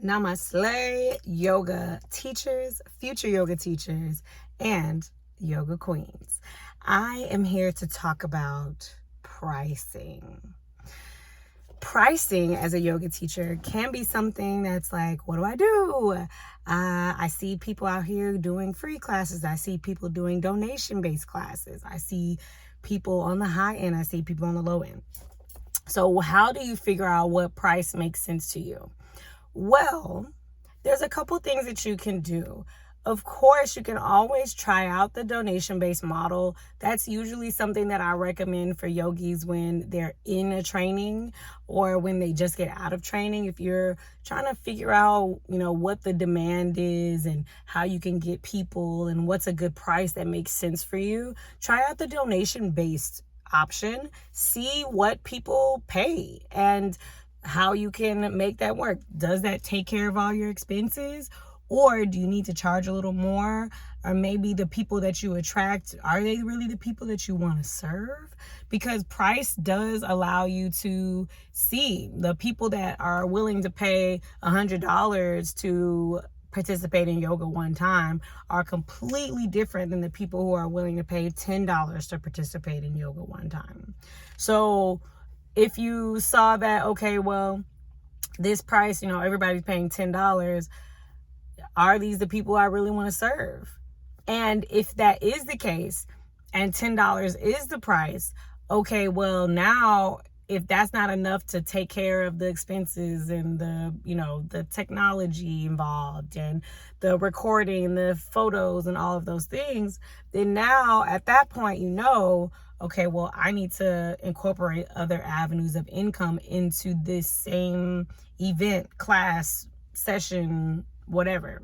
Namaste, yoga teachers, future yoga teachers, and yoga queens. I am here to talk about pricing. Pricing as a yoga teacher can be something that's like, what do I do? I see people out here doing free classes. I see people doing donation-based classes. I see people on the high end. I see people on the low end. So how do you figure out what price makes sense to you? Well, there's a couple things that you can do. Of course, you can always try out the donation-based model. That's usually something that I recommend for yogis when they're in a training or when they just get out of training. If you're trying to figure out, what the demand is and how you can get people and what's a good price that makes sense for you, try out the donation-based option. See what people pay and how you can make that work. Does that take care of all your expenses? Or do you need to charge a little more? Or maybe the people that you attract, are they really the people that you want to serve? Because price does allow you to see the people that are willing to pay $100 to participate in yoga one time are completely different than the people who are willing to pay $10 to participate in yoga one time. So if you saw that, okay, well, this price, everybody's paying $10. Are these the people I really want to serve? And if that is the case, and $10 is the price, okay, well, now if that's not enough to take care of the expenses and the technology involved and the recording, the photos and all of those things, then now at that point, okay, well, I need to incorporate other avenues of income into this same event, class, session, whatever.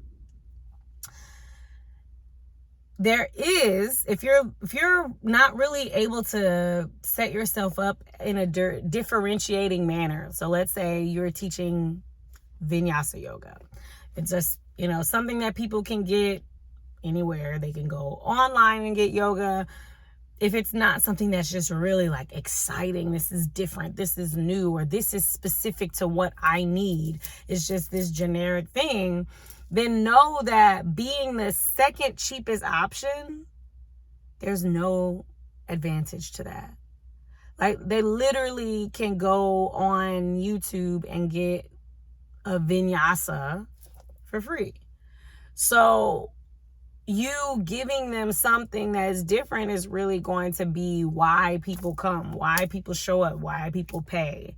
There is, if you're not really able to set yourself up in a differentiating manner. So let's say you're teaching vinyasa yoga. It's just, something that people can get anywhere. They can go online and get yoga. If it's not something that's just really like exciting, this is different, this is new, or this is specific to what I need, it's just this generic thing, then know that being the second cheapest option, there's no advantage to that. Like, they literally can go on YouTube and get a vinyasa for free. So you giving them something that is different is really going to be why people come, why people show up, why people pay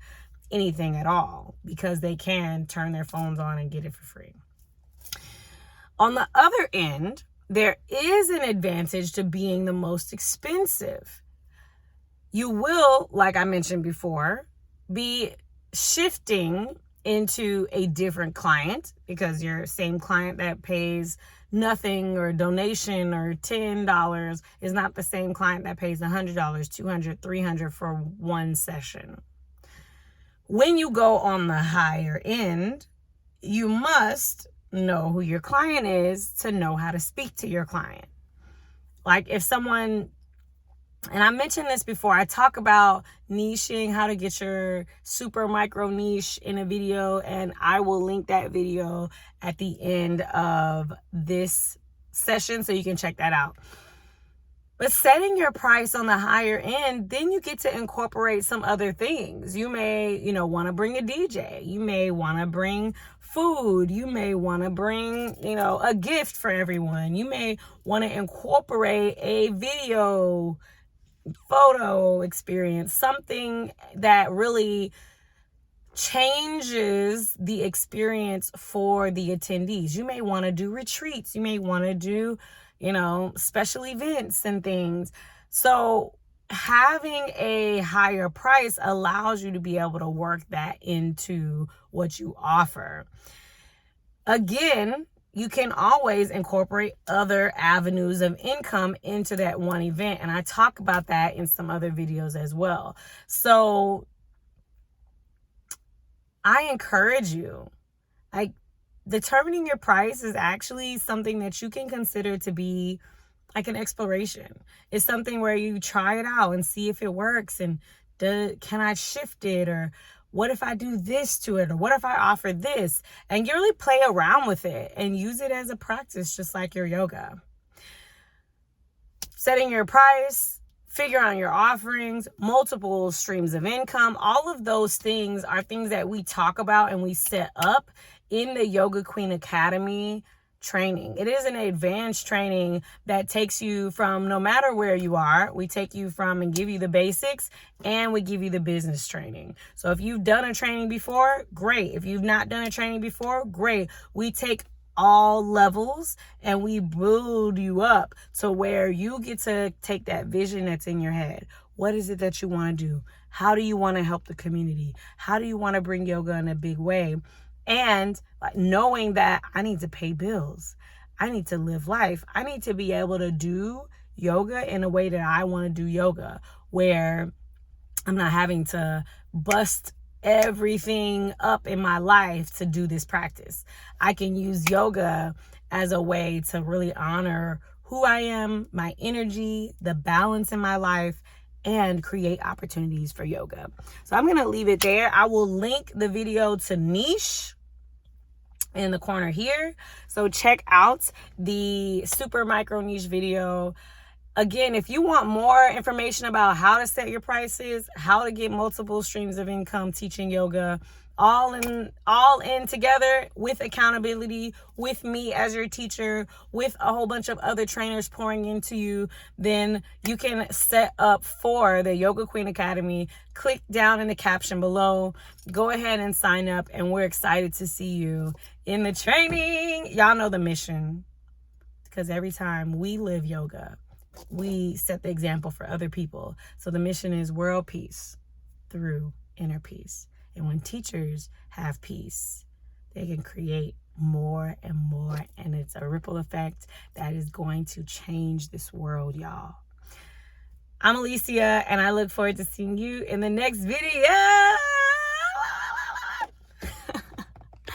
anything at all, because they can turn their phones on and get it for free. On the other end, there is an advantage to being the most expensive. You will, like I mentioned before, be shifting into a different client, because your same client that pays nothing or donation or $10 is not the same client that pays $100, $200, $300 for one session. When you go on the higher end, you must know who your client is to know how to speak to your client. Like, if someone, and I mentioned this before, I talk about niching, how to get your super micro niche in a video, and I will link that video at the end of this session so you can check that out. But setting your price on the higher end, then you get to incorporate some other things. You may, want to bring a DJ. You may want to bring food. You may want to bring, a gift for everyone. You may want to incorporate a video, photo experience, something that really changes the experience for the attendees. You may want to do retreats. You may want to do, special events and things. So having a higher price allows you to be able to work that into what you offer. Again, you can always incorporate other avenues of income into that one event. And I talk about that in some other videos as well. So I encourage you, determining your price is actually something that you can consider to be like an exploration. It's something where you try it out and see if it works, and can I shift it, or what if I do this to it? Or what if I offer this? And you really play around with it and use it as a practice, just like your yoga. Setting your price, figure out your offerings, multiple streams of income. All of those things are things that we talk about and we set up in the Yoga Queen Academy training. It is an advanced training that takes you from no matter where you are. We take you from and give you the basics, and we give you the business training. So if you've done a training before, great. If you've not done a training before, great. We take all levels and we build you up to where you get to take that vision that's in your head. What is it that you want to do? How do you want to help the community? How do you want to bring yoga in a big way? And knowing that I need to pay bills, I need to live life, I need to be able to do yoga in a way that I want to do yoga, where I'm not having to bust everything up in my life to do this practice. I can use yoga as a way to really honor who I am, my energy, the balance in my life, and create opportunities for yoga. So I'm going to leave it there. I will link the video to Niche in the corner here. So check out the super micro niche video. Again, if you want more information about how to set your prices, how to get multiple streams of income teaching yoga, all in together with accountability, with me as your teacher, with a whole bunch of other trainers pouring into you, then you can set up for the Yoga Queen Academy. Click down in the caption below. Go ahead and sign up, and we're excited to see you in the training. Y'all know the mission, because every time we live yoga, we set the example for other people. So the mission is world peace through inner peace. And when teachers have peace, they can create more and more. And it's a ripple effect that is going to change this world, y'all. I'm Alicia, and I look forward to seeing you in the next video.